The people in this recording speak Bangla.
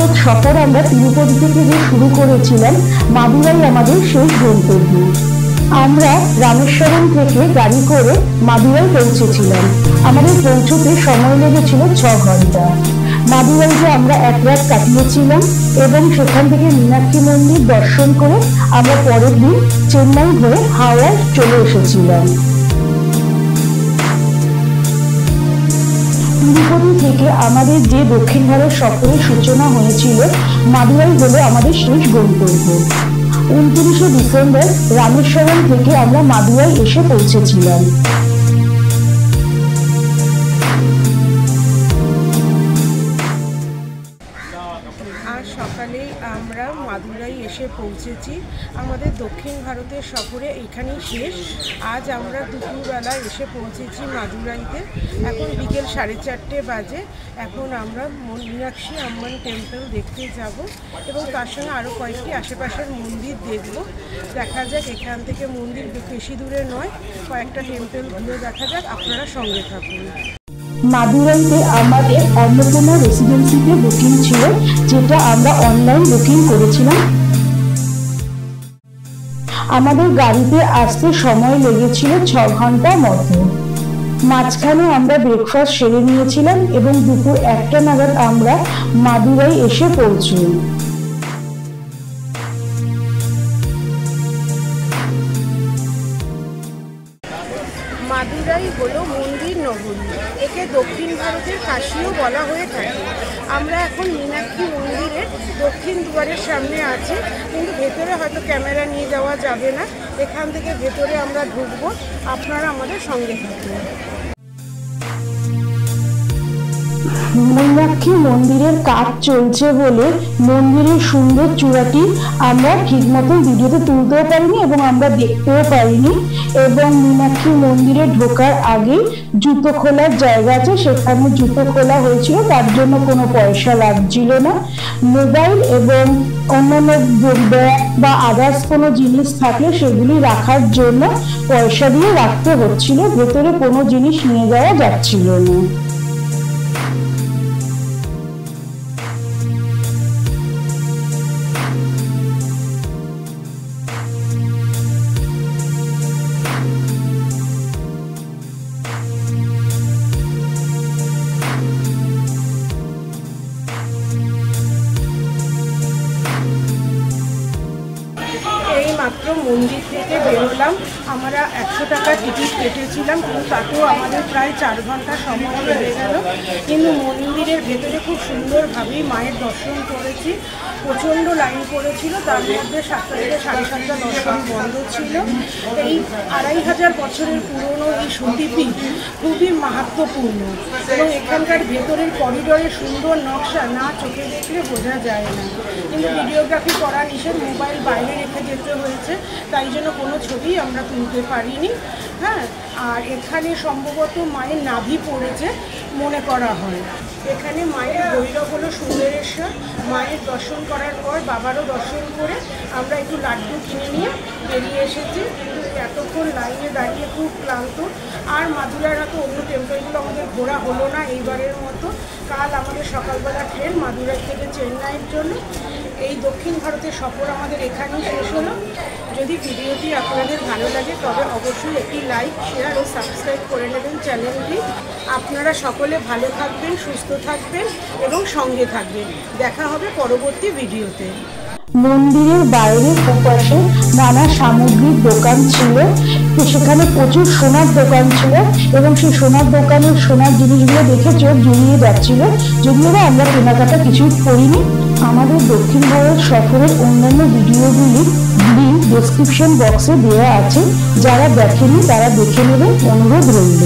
ভারত সফর আমরা তিরুপতি থেকে যে শুরু করেছিলাম, মাদুরাই আমাদের শেষ গন্তব্য। আমরা রামেশ্বরম থেকে গাড়ি করে মাদুরাই পৌঁছেছিলাম। আমাদের পৌঁছতে সময় লেগেছিল 6 ঘন্টা। মাদুরাইতে আমরা এক রাত কাটিয়েছিলাম এবং সেখান থেকে মীনাক্ষী মন্দির দর্শন করে আমরা পরের দিন চেন্নাই হয়ে হাওড়ায় চলে এসেছিলাম। তিরুপতি থেকে আমাদের যে দক্ষিণ ভারত সফরের সূচনা হয়েছিল, মাদুরাই হলো আমাদের শেষ গন্তব্য। 29শে ডিসেম্বর রামেশ্বরম থেকে আমরা মাদুরাই এসে পৌঁছেছিলাম। আজ সকালেই আমরা মাদুরাই এসে পৌঁছেছি। আমাদের দক্ষিণ ভারতের সফরে এখানেই শেষ। আজ আমরা দুপুরবেলা এসে পৌঁছেছি মাদুরাইতে। এখন বিকেল 4:30 বাজে। এখন আমরা মীনাক্ষী আম্মান টেম্পল দেখতে যাব এবং তার সঙ্গে আরও কয়েকটি আশেপাশের মন্দির দেখব। দেখা যাক, এখান থেকে মন্দির বেশি দূরে নয়, কয়েকটা টেম্পল ঘুরে দেখা যাক। আপনারা সঙ্গে থাকুন। মাদুরাইতে আমাদের অন্নপূর্ণা রেসিডেন্সিতে বুকিং ছিল, যেটা আমরা অনলাইন বুকিং করেছিলাম। আমাদের গাড়িতে আসতে সময় লেগেছিল 6 ঘন্টা মতো। মাঝখানে আমরা ব্রেকফাস্ট সেরে নিয়েছিলাম এবং দুপুর 1টা নাগাদ আমরা মাদুরাই এসে পৌঁছই। মাদুরাই হলো মন্দির নগরী। একে দক্ষিণ ভারতের কাশীও বলা হয়ে থাকে। আমরা এখন মীনাক্ষী মন্দিরের দক্ষিণ দুয়ারের সামনে আছি, কিন্তু ভেতরে হয়তো ক্যামেরা নিয়ে যাওয়া যাবে না। এখান থেকে ভেতরে আমরা ঢুকবো, আপনারা আমাদের সঙ্গে থাকুন। মীনাক্ষী মন্দিরের কাজ চলছে বলে মন্দিরের সুন্দর চূড়াটি আমরা ঠিক মতো ভিডিওতে তুলতেও পারিনি এবং আমরা দেখতেও পারিনি। এবং মীনাক্ষী মন্দিরে ঢোকার আগে জুতো খোলার জায়গা আছে, সেখানে জুতো খোলা হয়েছিল, তার জন্য কোনো পয়সা লাগছিল না। মোবাইল এবং অন্যান্য ব্যাগ বা আদার্স কোনো জিনিস থাকলে সেগুলি রাখার জন্য পয়সা দিয়ে রাখতে হচ্ছিল, ভেতরে কোনো জিনিস নিয়ে যাওয়া যাচ্ছিল না। মাত্র মন্দির থেকে বেরোলাম। আমরা 100 টাকা টিকিট কেটেছিলাম, কিন্তু তাতেও আমাদের প্রায় 4 ঘন্টা সময় লেগে গেল। কিন্তু মন্দিরের ভেতরে খুব সুন্দরভাবেই মায়ের দর্শন করেছি। প্রচণ্ড লাইন পড়েছিল, তার মধ্যে 7টা থেকে 7:30 দর্শন বন্ধ ছিল। এই 2500 বছরের পুরনো এই সতীপীঠ খুবই মাহাত্ম্যপূর্ণ এবং এখানকার ভেতরের করিডোরের সুন্দর নকশা না চোখে দেখলে বোঝা যায় না। কিন্তু ভিডিওগ্রাফি করা নিষেধ, মোবাইল বাইরে রেখে যেতে হয়েছে, তাই জন্য কোনো ছবি আমরা তুলতে পারিনি। হ্যাঁ, আর এখানে সম্ভবত মায়ের নাভি পড়েছে মনে করা হয়। এখানে মায়ের ভৈরব হলো সুন্দরেশ্বর। মায়ের দর্শন করার পর বাবারও দর্শন করে আমরা একটু লাড্ডু কিনে নিয়ে বেরিয়ে এসেছি। কিন্তু এতক্ষণ লাইনে দাঁড়িয়ে খুব ক্লান্ত। আর মাদুরাইয়ের মতো অন্য টেম্পলগুলো আমাদের ঘোরা হলো না এইবারের মতো। কাল আমাদের সকালবেলা ট্রেন মাদুরাই থেকে চেন্নাইয়ের জন্য। এই দক্ষিণ ভারতের সফর আমাদের এখানেই শেষ হলো। যদি ভিডিওটি আপনাদের ভালো লাগে তবে অবশ্যই একটি লাইক, শেয়ার ও সাবস্ক্রাইব করে নেবেন চ্যানেলটি। আপনারা সকলে ভালো থাকবেন, সুস্থ থাকবেন এবং সঙ্গে থাকবেন। দেখা হবে পরবর্তী ভিডিওতে। মন্দিরের বাইরের ওপাশে নানা সামগ্রিক দোকান ছিল, সেখানে প্রচুর সোনার দোকান ছিল এবং সেই সোনার দোকানের সোনার জিনিসগুলো দেখে চোখ জুড়িয়ে যাচ্ছিল। যদিও আমরা কেনাকাটা কিছুই করিনি। আমাদের দক্ষিণ ভারত সফরের অন্যান্য ভিডিওগুলি লিঙ্ক ডেসক্রিপশন বক্সে দেওয়া আছে, যারা দেখেনি তারা দেখে নেবেন, অনুরোধ রইল।